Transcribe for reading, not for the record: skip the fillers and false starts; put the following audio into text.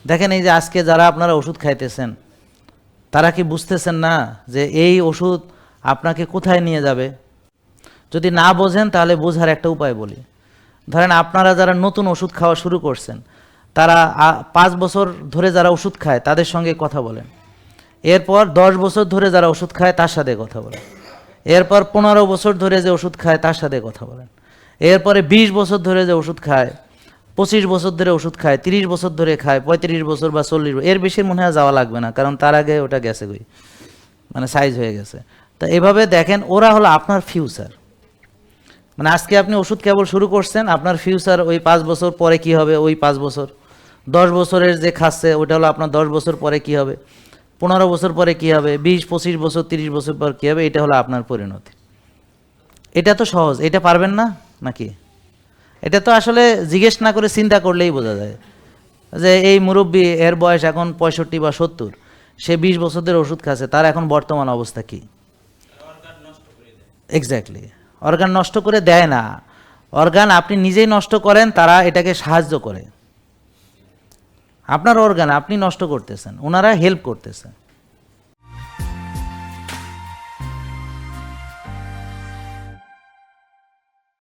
দেখেন এই যে আজকে যারা আপনারা ওষুধ খাইতেছেন তারা কি বুঝতেছেন না যে এই ওষুধ আপনাকে কোথায় নিয়ে যাবে? যদি না বোঝেন তাহলে বোঝার একটা উপায় বলি। ধরেন আপনারা যারা নতুন ওষুধ খাওয়া শুরু করছেন তারা 5 বছর ধরে যারা ওষুধ খায় তাদের সঙ্গে কথা বলেন, এরপর 10 বছর ধরে যারা ওষুধ খায় তার সাথে কথা বলেন, এরপর 15 বছর ধরে যে ওষুধ খায় তার সাথে কথা বলেন, এরপরে 20 বছর ধরে যে ওষুধ খায়, 25 বছর ধরে ওষুধ খায়, 30 বছর ধরে খায়, 35 বছর বা 40 এর বেশি মনে হয় যাওয়া লাগবে না, কারণ তার আগে ওটা গেছে গই, মানে সাইজ হয়ে গেছে। তা এভাবে দেখেন ওরা হলো আপনার ফিউচার। মানে আজকে আপনি ওষুধ কেবল শুরু করছেন, আপনার ফিউচার ওই 5 বছর পরে কি হবে, ওই 5 বছর, 10 বছরের যে খাচ্ছে ওটা হলো আপনার 10 বছর পরে কি হবে, 15 বছর পরে কি হবে, 20, 25 বছর, 30 বছর পর কি হবে, এটা হলো আপনার পরিণতি। এটা তো সহজ, এটা পারবেন না নাকি? এটা তো আসলে জিজ্ঞেস না করে চিন্তা করলেই বোঝা যায় যে এই মুরব্বী এর বয়স এখন 65 বা 70, সে 20 বছর ধরে ওষুধ খাচ্ছে, তার এখন বর্তমান অবস্থা কি? এক্স্যাক্টলি, অর্গান নষ্ট করে দেয় না, অর্গান আপনি নিজেই নষ্ট করেন, তারা এটাকে সাহায্য করে। আপনার অর্গান আপনি নষ্ট করতেছেন, ওনারা হেল্প করতেছেন।